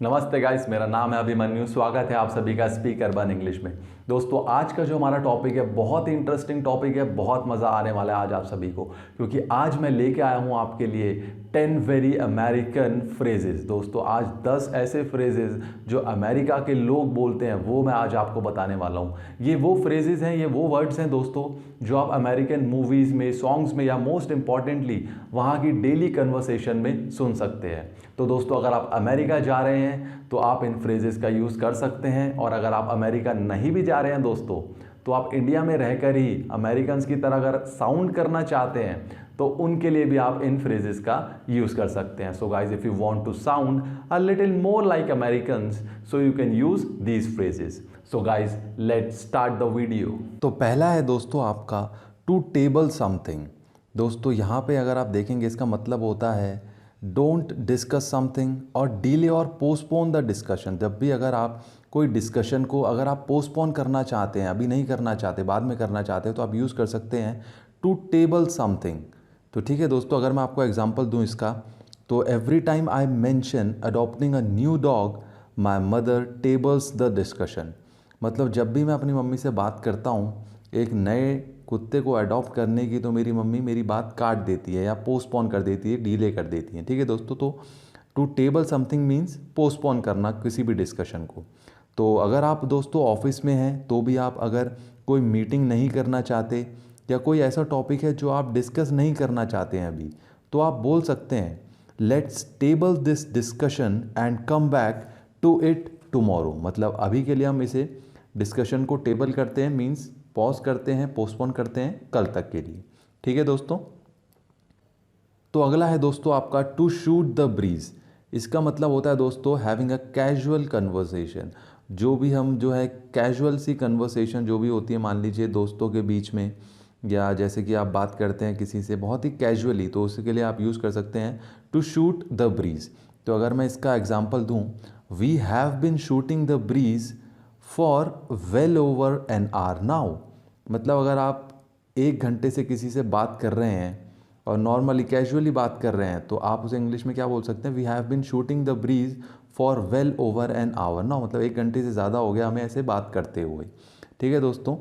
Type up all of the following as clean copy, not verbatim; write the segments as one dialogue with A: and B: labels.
A: नमस्ते गाइस, मेरा नाम है अभिमन्यु। स्वागत है आप सभी का स्पीक अर्बन इंग्लिश में। दोस्तों, आज का जो हमारा टॉपिक है बहुत ही इंटरेस्टिंग टॉपिक है। बहुत मज़ा आने वाला है आज आप सभी को, क्योंकि आज मैं लेके आया हूँ आपके लिए 10 वेरी अमेरिकन फ्रेजेस। दोस्तों, आज 10 ऐसे फ्रेजेस जो अमेरिका के लोग बोलते हैं वो मैं आज आपको बताने वाला हूँ। ये वो फ्रेजेस हैं, ये वो वर्ड्स हैं दोस्तों जो आप अमेरिकन मूवीज़ में, सॉन्ग्स में या मोस्ट इंपॉर्टेंटली वहाँ की डेली कन्वर्सेशन में सुन सकते हैं। तो दोस्तों, अगर आप अमेरिका जा रहे हैं तो आप इन फ्रेजेस का यूज़ कर सकते हैं, और अगर आप अमेरिका नहीं भी जा रहे हैं दोस्तों, तो आप इंडिया में रहकर ही अमेरिकन्स की तरह अगर साउंड करना चाहते हैं तो उनके लिए भी आप इन फ्रेजेस का यूज़ कर सकते हैं। So guys, if you want to sound a little more like Americans, so you can use these phrases. So guys, let's start the video. तो पहला है दोस्तों आपका टू टेबल समथिंग। दोस्तों, यहाँ पे अगर आप देखेंगे इसका मतलब होता है डोंट डिस्कस समथिंग और डिले और पोस्टपोन द डिस्कशन। जब भी अगर आप कोई डिस्कशन को अगर आप पोस्टपोन करना चाहते हैं, अभी नहीं करना चाहते, बाद में करना चाहते हैं, तो आप यूज़ कर सकते हैं टू टेबल समथिंग। तो ठीक है दोस्तों, अगर मैं आपको एग्जांपल दूं इसका, तो every time I mention adopting a new dog my mother tables the discussion. मतलब जब भी मैं अपनी मम्मी से बात करता हूँ एक नए कुत्ते को अडॉप्ट करने की, तो मेरी मम्मी मेरी बात काट देती है या पोस्टपोन कर देती है, डिले कर देती है। ठीक है दोस्तों, तो to table something means postpone करना किसी भी डिस्कशन को। तो अगर आप दोस्तों ऑफिस में हैं तो भी आप अगर कोई मीटिंग नहीं करना चाहते या कोई ऐसा टॉपिक है जो आप डिस्कस नहीं करना चाहते हैं अभी, तो आप बोल सकते हैं let's table this discussion and come back to it tomorrow. मतलब अभी के लिए हम इसे डिस्कशन को टेबल करते हैं, मीन्स पॉज करते हैं, पोस्टपोन करते हैं कल तक के लिए। ठीक है दोस्तों। तो अगला है दोस्तों आपका टू शूट द ब्रीज। इसका मतलब होता है दोस्तों हैविंग अ कैजुअल कन्वर्सेशन। जो भी हम जो है कैजुअल सी कन्वर्सेशन जो भी होती है, मान लीजिए दोस्तों के बीच में, या जैसे कि आप बात करते हैं किसी से बहुत ही कैजुअली, तो उसके लिए आप यूज़ कर सकते हैं टू शूट द ब्रीज। तो अगर मैं इसका एग्जांपल दूं, we have been shooting the breeze for well over an hour now. मतलब अगर आप 1 घंटे से किसी से बात कर रहे हैं और नॉर्मली कैजुअली बात कर रहे हैं, तो आप उसे इंग्लिश में क्या बोल सकते हैं, we have been shooting the breeze for well over an hour now. मतलब 1 घंटे से ज़्यादा हो गया हमें ऐसे बात करते हुए। ठीक है दोस्तों।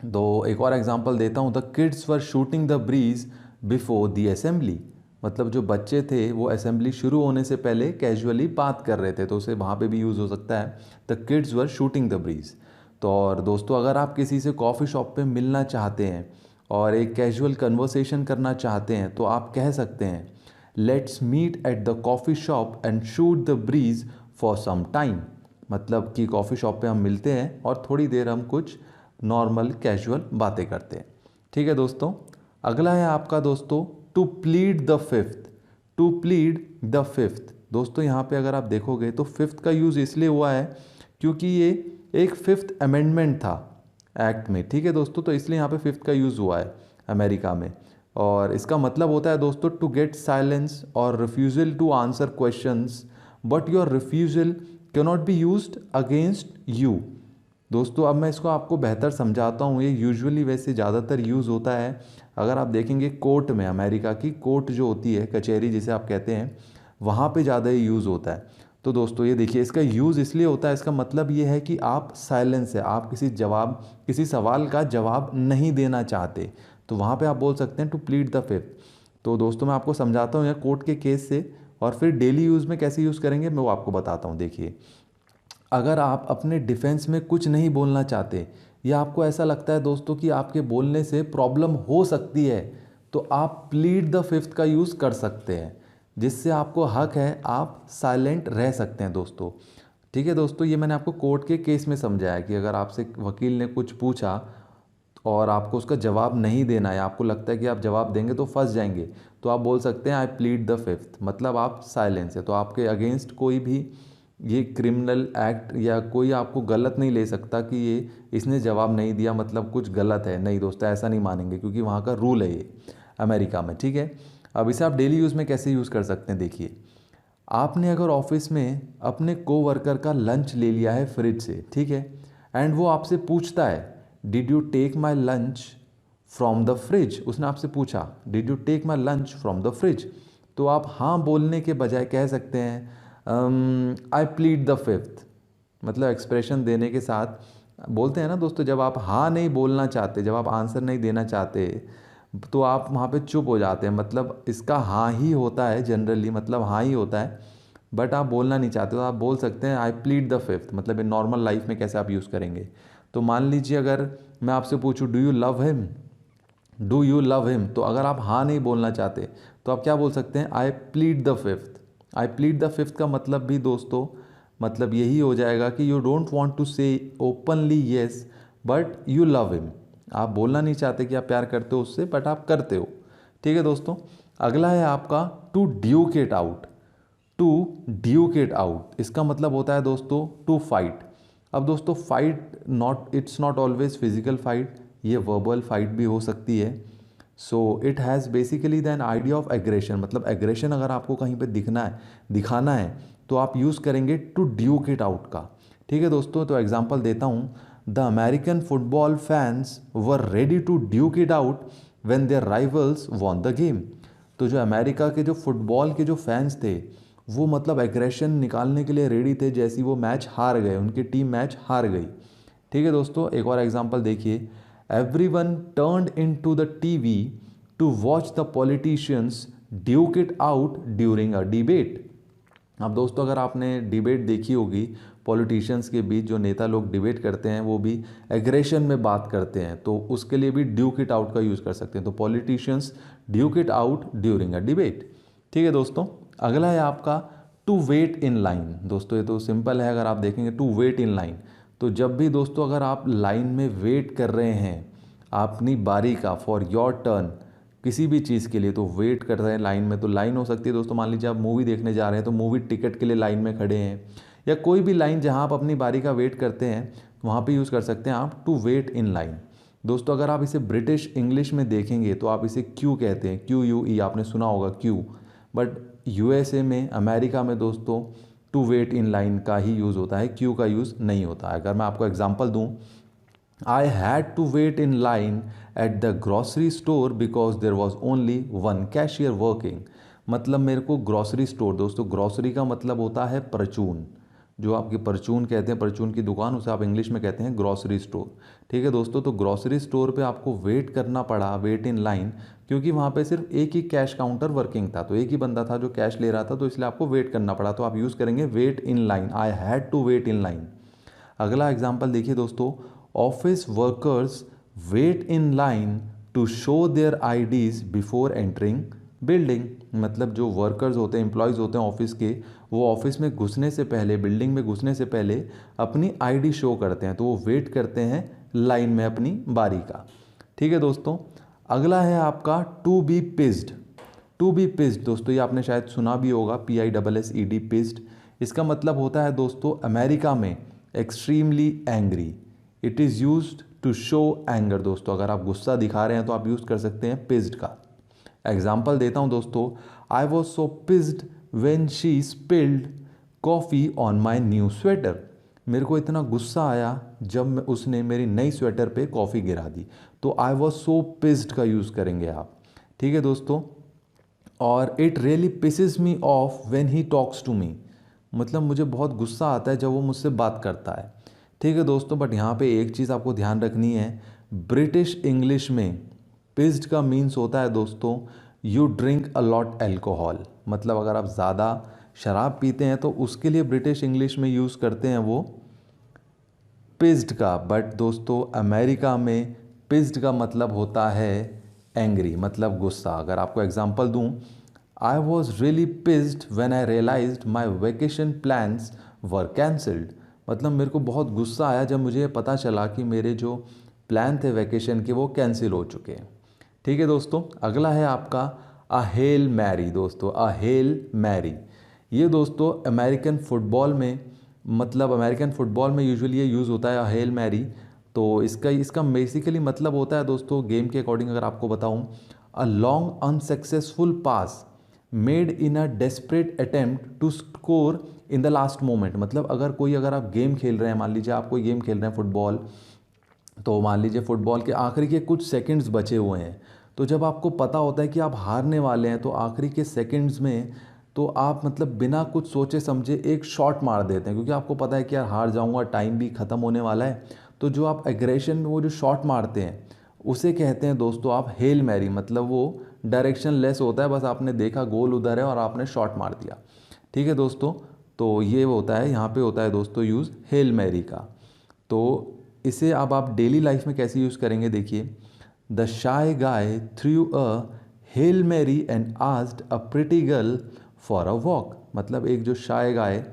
A: तो एक और एग्जांपल देता हूँ, the kids were shooting the bridge before the assembly. मतलब जो बच्चे थे वो असेंबली शुरू होने से पहले कैजुअली बात कर रहे थे, तो उसे वहाँ पे भी यूज़ हो सकता है the kids were shooting the bridge. तो और दोस्तों, अगर आप किसी से कॉफ़ी शॉप पे मिलना चाहते हैं और एक कैजुअल कन्वर्सेशन करना चाहते हैं, तो आप कह सकते हैं let's meet at the coffee shop and shoot the breeze for some time. मतलब कि कॉफ़ी शॉप पे हम मिलते हैं और थोड़ी देर हम कुछ नॉर्मल कैजुअल बातें करते हैं। ठीक है दोस्तों। अगला है आपका दोस्तों to plead the fifth. To plead the fifth. दोस्तों, यहाँ पे अगर आप देखोगे तो फिफ्थ का यूज़ इसलिए हुआ है क्योंकि ये एक फिफ्थ अमेंडमेंट था एक्ट में। ठीक है दोस्तों, तो इसलिए यहाँ पे फिफ्थ का यूज़ हुआ है अमेरिका में। और इसका मतलब होता है दोस्तों टू गेट साइलेंस और refusal to answer questions, but your refusal can not be used against you. दोस्तों, अब मैं इसको आपको बेहतर समझाता हूँ। ये यूजुअली वैसे ज़्यादातर यूज़ होता है अगर आप देखेंगे कोर्ट में, अमेरिका की कोर्ट जो होती है, कचहरी जिसे आप कहते हैं, वहाँ पे ज़्यादा ये यूज़ होता है। तो दोस्तों ये देखिए, इसका यूज़ इसलिए होता है, इसका मतलब ये है कि आप साइलेंस है, आप किसी सवाल का जवाब नहीं देना चाहते, तो वहाँ पे आप बोल सकते हैं टू प्लीड द फिफ्थ। तो दोस्तों मैं आपको समझाता हूँ यह कोर्ट के केस से, और फिर डेली यूज़ में कैसे यूज़ करेंगे मैं वो आपको बताता हूँ। देखिए, अगर आप अपने डिफेंस में कुछ नहीं बोलना चाहते या आपको ऐसा लगता है दोस्तों कि आपके बोलने से प्रॉब्लम हो सकती है, तो आप प्लीड द फिफ्थ का यूज़ कर सकते हैं, जिससे आपको हक है, आप साइलेंट रह सकते हैं दोस्तों। ठीक है दोस्तों, ये मैंने आपको कोर्ट के केस में समझाया कि अगर आपसे वकील ने कुछ पूछा और आपको उसका जवाब नहीं देना है, आपको लगता है कि आप जवाब देंगे तो फंस जाएंगे, तो आप बोल सकते हैं आई प्लीड द फिफ्थ। मतलब आप साइलेंस है, तो आपके अगेंस्ट कोई भी ये क्रिमिनल एक्ट या कोई आपको गलत नहीं ले सकता कि ये इसने जवाब नहीं दिया मतलब कुछ गलत है। नहीं दोस्तों, ऐसा नहीं मानेंगे, क्योंकि वहाँ का रूल है ये अमेरिका में। ठीक है। अब इसे आप डेली यूज़ में कैसे यूज़ कर सकते हैं, देखिए, आपने अगर ऑफिस में अपने कोवर्कर का लंच ले लिया है फ्रिज से, ठीक है, एंड वो आपसे पूछता है did you take my lunch from the fridge. उसने आपसे पूछा did you take my lunch from the fridge, तो आप हाँ बोलने के बजाय कह सकते हैं आई प्लीड द फिफ्थ, मतलब एक्सप्रेशन देने के साथ बोलते हैं ना दोस्तों, जब आप हाँ नहीं बोलना चाहते, जब आप आंसर नहीं देना चाहते तो आप वहाँ पे चुप हो जाते हैं, मतलब इसका हाँ ही होता है जनरली, मतलब हाँ ही होता है, बट आप बोलना नहीं चाहते तो आप बोल सकते हैं आई प्लीड द फिफ्थ। मतलब इन नॉर्मल लाइफ में कैसे आप यूज़ करेंगे, तो मान लीजिए अगर मैं आपसे पूछूं do you love him, do you love him, तो अगर आप हाँ नहीं बोलना चाहते तो आप क्या बोल सकते हैं, I plead the fifth. I plead the fifth का मतलब भी दोस्तों मतलब यही हो जाएगा कि you don't want to say openly yes but you love him. आप बोलना नहीं चाहते कि आप प्यार करते हो उससे, बट आप करते हो। ठीक है दोस्तों, अगला है आपका to duke it out. To duke it out, इसका मतलब होता है दोस्तों टू फाइट। अब दोस्तों fight not, it's not always physical fight, ये वर्बल फाइट भी हो सकती है। So it has basically than idea of aggression, मतलब एग्रेशन अगर आपको कहीं पे दिखाना है तो आप यूज़ करेंगे टू ड्यूक इट आउट का। ठीक है दोस्तों, तो एग्जांपल देता हूँ, the American football fans were ready to duke it out when their rivals won the game. तो जो अमेरिका के जो फुटबॉल के जो फैंस थे वो मतलब एग्रेशन निकालने के लिए रेडी थे जैसी वो मैच हार गए, उनकी टीम मैच हार गई। ठीक है दोस्तों, एक और एग्जांपल देखिए, everyone turned into the TV to watch the politicians duke it out during a debate. अब दोस्तों अगर आपने डिबेट देखी होगी, पॉलिटिशियंस के बीच जो नेता लोग डिबेट करते हैं वो भी एग्रेशन में बात करते हैं, तो उसके लिए भी ड्यूक इट आउट का यूज़ कर सकते हैं। तो politicians duke it out during a debate. ठीक है दोस्तों, अगला है आपका टू वेट इन लाइन। दोस्तों ये तो सिंपल है, अगर आप देखेंगे टू वेट इन लाइन, तो जब भी दोस्तों अगर आप लाइन में वेट कर रहे हैं अपनी बारी का, फॉर योर टर्न, किसी भी चीज़ के लिए, तो वेट कर रहे हैं लाइन में, तो लाइन हो सकती है दोस्तों, मान लीजिए आप मूवी देखने जा रहे हैं तो मूवी टिकट के लिए लाइन में खड़े हैं, या कोई भी लाइन जहां आप अपनी बारी का वेट करते हैं वहाँ पे यूज़ कर सकते हैं आप टू वेट इन लाइन। दोस्तों अगर आप इसे ब्रिटिश इंग्लिश में देखेंगे तो आप इसे क्यू कहते हैं, क्यू यू ई, आपने सुना होगा क्यू, बट यूएसए में, अमेरिका में दोस्तों टू वेट इन लाइन का ही यूज़ होता है, क्यू का यूज़ नहीं होता है। अगर मैं आपको एग्जांपल दूं, I had to wait in line at the grocery store because there was only one cashier working. मतलब मेरे को ग्रॉसरी स्टोर, दोस्तों ग्रॉसरी का मतलब होता है परचून, जो आपकी परचून कहते हैं, परचून की दुकान, उसे आप इंग्लिश में कहते हैं ग्रॉसरी स्टोर। ठीक है दोस्तों, तो ग्रॉसरी स्टोर पे आपको वेट करना पड़ा, वेट इन लाइन, क्योंकि वहाँ पे सिर्फ एक ही कैश काउंटर वर्किंग था, तो एक ही बंदा था जो कैश ले रहा था, तो इसलिए आपको वेट करना पड़ा, तो आप यूज़ करेंगे wait in line, I had to wait in line. अगला एग्जाम्पल देखिए दोस्तों, office workers wait in line to show their IDs before entering building. मतलब जो वर्कर्स होते हैं, एम्प्लॉयज़ होते हैं ऑफिस के, वो ऑफिस में घुसने से पहले, बिल्डिंग में घुसने से पहले अपनी आईडी शो करते हैं, तो वो वेट करते हैं लाइन में अपनी बारी का। ठीक है दोस्तों, अगला है आपका to be pissed. To be pissed दोस्तों ये आपने शायद सुना भी होगा, PISSED, पिस्ड। इसका मतलब होता है दोस्तों अमेरिका में extremely angry. It is used to show anger. दोस्तों अगर आप गुस्सा दिखा रहे हैं तो आप यूज़ कर सकते हैं पिस्ड का। एग्जाम्पल देता हूँ दोस्तों, आई was so pissed when she spilled coffee on my new sweater. मेरे को इतना गुस्सा आया जब उसने मेरी नई स्वेटर पे कॉफ़ी गिरा दी, तो आई वॉज सो पिस्ड का यूज़ करेंगे आप। ठीक है दोस्तों, और it really pisses me off when he talks to me. मतलब मुझे बहुत गुस्सा आता है जब वो मुझसे बात करता है। ठीक है दोस्तों, बट यहाँ पे एक चीज़ आपको ध्यान रखनी है, ब्रिटिश इंग्लिश में पिस्ड का मीन्स होता है दोस्तों you drink a lot alcohol. मतलब अगर आप ज़्यादा शराब पीते हैं तो उसके लिए ब्रिटिश इंग्लिश में यूज़ करते हैं वो पिस्ड का। बट दोस्तों अमेरिका में पिस्ड का मतलब होता है एंग्री, मतलब गुस्सा। अगर आपको एग्जांपल दूं, I was really pissed when I realised my vacation plans were cancelled. मतलब मेरे को बहुत गुस्सा आया जब मुझे पता चला कि मेरे जो प्लान थे वैकेशन के वो कैंसिल हो चुके हैं। ठीक है दोस्तों, अगला है आपका अ हेल मैरी। दोस्तों अ हेल मैरी, ये दोस्तों अमेरिकन फुटबॉल में, मतलब अमेरिकन फुटबॉल में यूजुअली ये यूज़ होता है अ हेल मैरी। तो इसका बेसिकली मतलब होता है दोस्तों, गेम के अकॉर्डिंग अगर आपको बताऊं, a long unsuccessful pass made in a desperate attempt to score in the last moment. मतलब अगर आप गेम खेल रहे हैं, मान लीजिए आप कोई गेम खेल रहे हैं फुटबॉल, तो मान लीजिए फुटबॉल के आखिरी के कुछ सेकंड्स बचे हुए हैं, तो जब आपको पता होता है कि आप हारने वाले हैं, तो आखिरी के सेकंड्स में तो आप मतलब बिना कुछ सोचे समझे एक शॉट मार देते हैं, क्योंकि आपको पता है कि यार हार जाऊंगा, टाइम भी ख़त्म होने वाला है। तो जो आप एग्रेशन में वो जो शॉट मारते हैं उसे कहते हैं दोस्तों आप हेल मैरी। मतलब वो डायरेक्शन लेस होता है, बस आपने देखा गोल उधर है और आपने शॉट मार दिया। ठीक है दोस्तों, तो ये होता है, यहाँ पे होता है दोस्तों यूज़ हेल मैरी का। तो इसे अब आप डेली लाइफ में कैसे यूज़ करेंगे, देखिए। The shy guy threw a Hail Mary and asked a pretty girl for a walk. मतलब एक जो शाय गाय,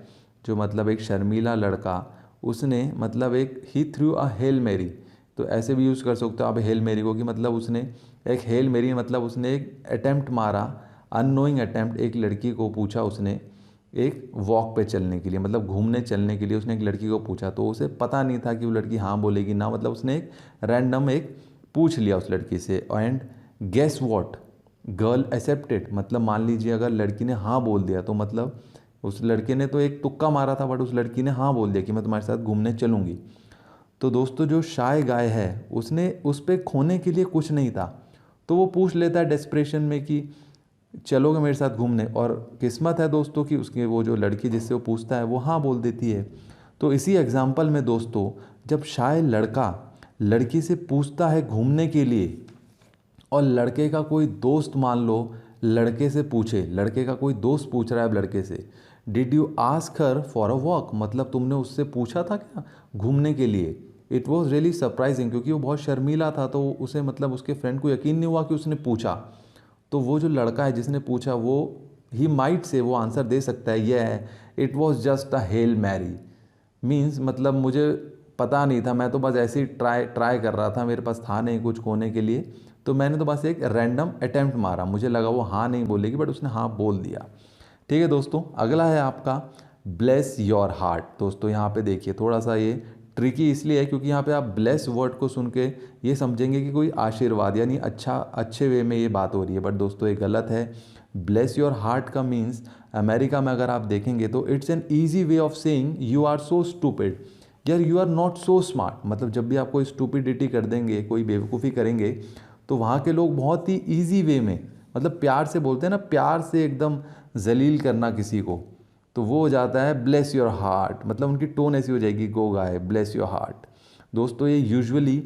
A: जो मतलब एक शर्मीला लड़का, उसने मतलब एक ही थ्रू अ हेल मैरी। तो ऐसे भी यूज़ कर सकते हो आप हेल मैरी को, कि मतलब उसने एक हेल मैरी मतलब उसने एक अटैम्प्ट मारा, अननोइंग अटैम्प्ट। एक लड़की को पूछा उसने एक वॉक पे चलने के लिए, मतलब घूमने चलने के लिए उसने एक लड़की को पूछा। तो उसे पता नहीं था कि वो लड़की हाँ बोलेगी ना, मतलब उसने एक रैंडम एक पूछ लिया उस लड़की से। And guess what, girl accepted. मतलब मान लीजिए अगर लड़की ने हाँ बोल दिया तो मतलब उस लड़के ने तो एक तुक्का मारा था, बट उस लड़की ने हाँ बोल दिया कि मैं तुम्हारे साथ घूमने चलूँगी। तो दोस्तों जो शाय गाय है उसने उस पर खोने के लिए कुछ नहीं था, तो वो पूछ लेता है डेस्परेशन में कि चलोगे मेरे साथ घूमने। और किस्मत है दोस्तों कि उसकी वो जो लड़की जिससे वो पूछता है वो हाँ बोल देती है। तो इसी एग्जाम्पल में दोस्तों, जब शायद लड़का लड़की से पूछता है घूमने के लिए, और लड़के का कोई दोस्त मान लो लड़के से पूछे, लड़के का कोई दोस्त पूछ रहा है अब लड़के से, did you ask her for a walk, मतलब तुमने उससे पूछा था क्या घूमने के लिए। इट वॉज रियली सरप्राइजिंग, क्योंकि वो बहुत शर्मीला था, तो उसे मतलब उसके फ्रेंड को यकीन नहीं हुआ कि उसने पूछा। तो वो जो लड़का है जिसने पूछा वो ही माइट से वो आंसर दे सकता है, ये it was just a Hail Mary. Means मतलब मुझे पता नहीं था, मैं तो बस ऐसे ही ट्राई कर रहा था, मेरे पास था नहीं कुछ खोने के लिए, तो मैंने तो बस एक रैंडम अटैम्प्ट मारा, मुझे लगा वो हाँ नहीं बोलेगी, बट उसने हाँ बोल दिया। ठीक है दोस्तों, अगला है आपका ब्लेस योर हार्ट। दोस्तों यहाँ पे देखिए, थोड़ा सा ये ट्रिकी इसलिए है क्योंकि यहाँ पे आप ब्लेस वर्ड को सुन के ये समझेंगे कि कोई आशीर्वाद यानी अच्छे वे में ये बात हो रही है, बट दोस्तों ये गलत है। ब्लेस योर हार्ट का मीन्स अमेरिका में अगर आप देखेंगे तो it's an easy way of saying you are so stupid, यार you are not so smart. मतलब जब भी आप कोई स्टूपिडिटी कर देंगे, कोई बेवकूफ़ी करेंगे, तो वहाँ के लोग बहुत ही ईजी वे में, मतलब प्यार से बोलते हैं ना, प्यार से एकदम जलील करना किसी को, तो वो हो जाता है ब्लेस योर हार्ट। मतलब उनकी टोन ऐसी हो जाएगी, गो गाय ब्लेस योर हार्ट। दोस्तों ये यूजुअली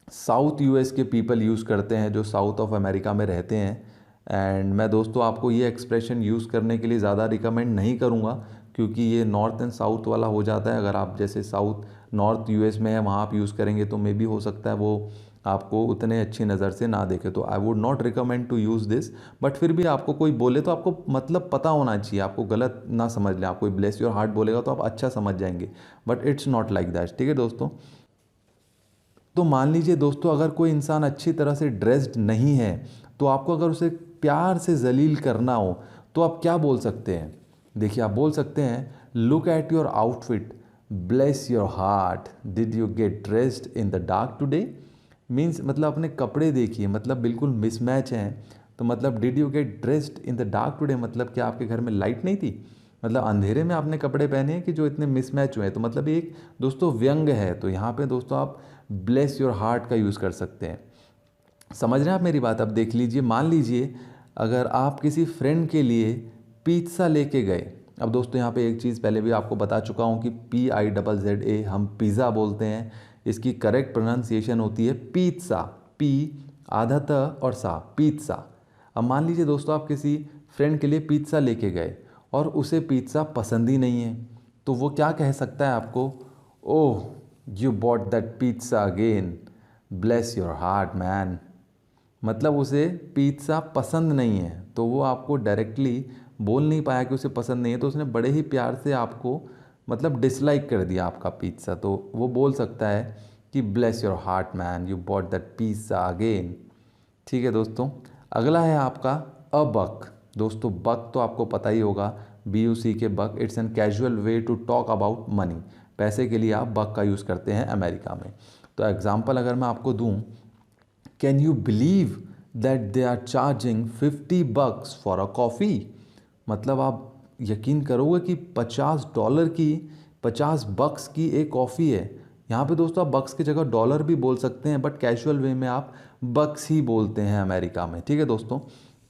A: साउथ यूएस के पीपल यूज़ करते हैं जो साउथ ऑफ अमेरिका में रहते हैं। एंड मैं दोस्तों आपको ये एक्सप्रेशन यूज़ करने के लिए ज़्यादा रिकमेंड नहीं करूँगा, क्योंकि ये नॉर्थ एंड साउथ वाला हो जाता है। अगर आप जैसे साउथ नॉर्थ यूएस में है वहाँ आप यूज़ करेंगे तो मे बी हो सकता है वो आपको उतने अच्छी नज़र से ना देखे, तो I would not recommend to use this. But फिर भी आपको कोई बोले तो आपको मतलब पता होना चाहिए, आपको गलत ना समझ लें। आप कोई ब्लेस योर हार्ट बोलेगा तो आप अच्छा समझ जाएंगे, but it's not like that. ठीक है दोस्तों, तो मान लीजिए दोस्तों अगर कोई इंसान अच्छी तरह से ड्रेस्ड नहीं है, तो आपको अगर उसे प्यार से जलील करना हो तो आप क्या बोल सकते हैं। देखिए आप बोल सकते हैं, look at your outfit, bless your heart, did you get dressed in the dark today. Means मतलब अपने कपड़े देखिए, मतलब बिल्कुल मिसमैच हैं। तो मतलब did you get dressed in the dark today, मतलब क्या आपके घर में लाइट नहीं थी, मतलब अंधेरे में आपने कपड़े पहने हैं कि जो इतने मिसमैच हुए हैं। तो मतलब एक दोस्तों व्यंग है, तो यहाँ पे दोस्तों आप ब्लेस योर हार्ट का यूज़ कर सकते हैं। समझ रहे हैं आप मेरी बात। अब देख लीजिए, मान लीजिए अगर आप किसी फ्रेंड के लिए पिज़्ज़ा लेके गए। अब दोस्तों यहाँ पे एक चीज़ पहले भी आपको बता चुका हूँ कि PIZZA हम पिज़्ज़ा बोलते हैं, इसकी करेक्ट प्रोनाउंसिएशन होती है पिज़्ज़ा, पी आधा त और सा, पिज़्ज़ा। अब मान लीजिए दोस्तों आप किसी फ्रेंड के लिए पिज़्ज़ा लेके गए और उसे पिज़्ज़ा पसंद ही नहीं है, तो वो क्या कह सकता है आपको, oh you bought that pizza again, bless your heart man. मतलब उसे पिज़्ज़ा पसंद नहीं है, तो वो आपको डायरेक्टली बोल नहीं पाया कि उसे पसंद नहीं है, तो उसने बड़े ही प्यार से आपको मतलब डिसलाइक कर दिया आपका पिज़्ज़ा। तो वो बोल सकता है कि bless your heart man, you bought that pizza again. ठीक है दोस्तों, अगला है आपका अ बक। दोस्तों बक तो आपको पता ही होगा, BUC के buck, it's an casual way to talk about money. पैसे के लिए आप बक का यूज़ करते हैं अमेरिका में। तो एग्जांपल अगर मैं आपको दूं, can you believe that they are charging $50 for a coffee. मतलब आप यकीन करोगे कि $50 की, $50 की एक कॉफ़ी है। यहाँ पे दोस्तों आप बक्स की जगह डॉलर भी बोल सकते हैं, बट कैजुअल वे में आप बक्स ही बोलते हैं अमेरिका में। ठीक है दोस्तों,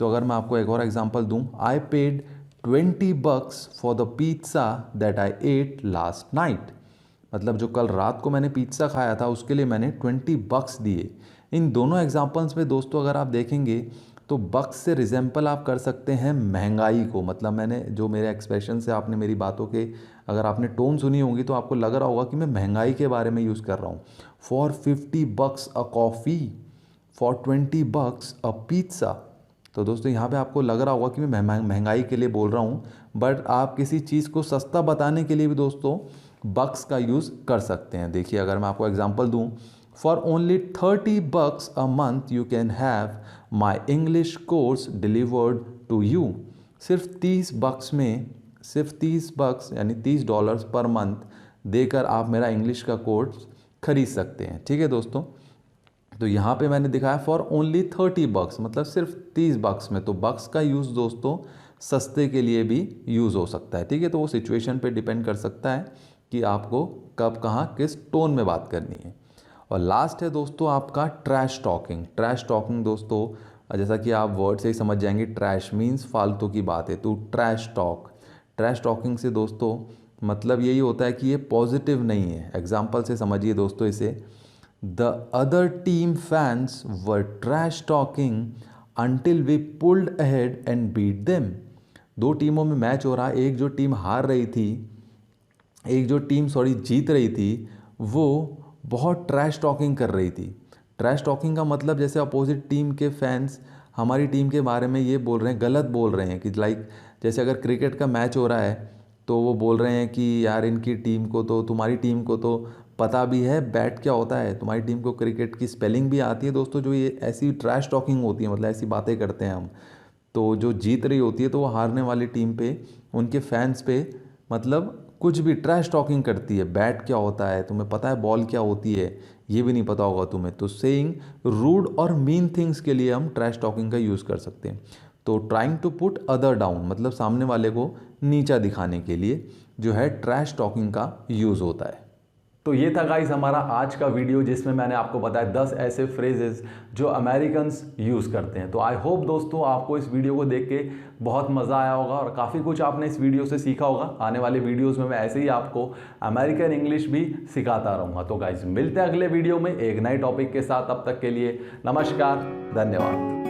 A: तो अगर मैं आपको एक और एग्जांपल दूं, I paid $20 for the pizza that I at last night. मतलब जो कल रात को मैंने पिज़्ज़ा खाया था उसके लिए मैंने $20 दिए। इन दोनों एग्जाम्पल्स में दोस्तों अगर आप देखेंगे तो बक्स से रिजेंपल आप कर सकते हैं महंगाई को। मतलब मैंने जो मेरे एक्सप्रेशन से आपने मेरी बातों के अगर आपने टोन सुनी होगी तो आपको लग रहा होगा कि मैं महंगाई के बारे में यूज़ कर रहा हूँ। For $50 a coffee, for $20 a pizza. तो दोस्तों यहाँ पे आपको लग रहा होगा कि मैं महंगाई के लिए बोल रहा हूँ, बट आप किसी चीज़ को सस्ता बताने के लिए भी दोस्तों बक्स का यूज़ कर सकते हैं। देखिए अगर मैं आपको एग्जांपल दूँ, for only $30 a month you can have my English course delivered to you. सिर्फ $30 यानी $30 पर मंथ देकर आप मेरा इंग्लिश का कोर्स खरीद सकते हैं। ठीक है दोस्तों, तो यहाँ पे मैंने दिखाया फॉर ओनली $30 मतलब सिर्फ $30 में। तो बक्स का यूज़ दोस्तों सस्ते के लिए भी यूज़ हो सकता है। ठीक है, तो वो सिचुएशन पे डिपेंड कर सकता है कि आपको कब कहाँ किस टोन में बात करनी है। और लास्ट है दोस्तों आपका ट्रैश टॉकिंग। ट्रैश टॉकिंग दोस्तों जैसा कि आप वर्ड से ही समझ जाएंगे, ट्रैश मीन्स फालतू की बात है, तो ट्रैश टॉकिंग से दोस्तों मतलब यही होता है कि ये पॉजिटिव नहीं है। एग्जाम्पल से समझिए दोस्तों इसे, the other team fans were trash talking until we pulled ahead and beat them. दो टीमों में मैच हो रहा, एक जो टीम हार रही थी, एक जो टीम जीत रही थी, वो बहुत ट्रैश टॉकिंग कर रही थी। ट्रैश टॉकिंग का मतलब जैसे अपोजिट टीम के फैंस हमारी टीम के बारे में ये बोल रहे हैं, गलत बोल रहे हैं कि लाइक जैसे अगर क्रिकेट का मैच हो रहा है तो वो बोल रहे हैं कि यार इनकी टीम को तो, तुम्हारी टीम को तो पता भी है बैट क्या होता है, तुम्हारी टीम को क्रिकेट की स्पेलिंग भी आती है। दोस्तों जो ये ऐसी ट्रैश टॉकिंग होती है, मतलब ऐसी बातें करते हैं हम, तो जो जीत रही होती है तो वो हारने वाली टीम पे, उनके फैंस पे मतलब कुछ भी ट्रैश टॉकिंग करती है। बैट क्या होता है तुम्हें पता है, बॉल क्या होती है ये भी नहीं पता होगा तुम्हें। तो सेइंग रूड और मीन थिंग्स के लिए हम ट्रैश टॉकिंग का यूज़ कर सकते हैं। तो trying to put other down मतलब सामने वाले को नीचा दिखाने के लिए जो है ट्रैश टॉकिंग का यूज़ होता है। तो ये था गाइस हमारा आज का वीडियो जिसमें मैंने आपको बताया 10 ऐसे फ्रेजेस जो अमेरिकन्स यूज़ करते हैं। तो आई होप दोस्तों आपको इस वीडियो को देख के बहुत मज़ा आया होगा और काफ़ी कुछ आपने इस वीडियो से सीखा होगा। आने वाले वीडियोस में मैं ऐसे ही आपको अमेरिकन इंग्लिश भी सिखाता रहूँगा। तो गाइस मिलते हैं अगले वीडियो में एक नए टॉपिक के साथ। तब तक के लिए नमस्कार, धन्यवाद।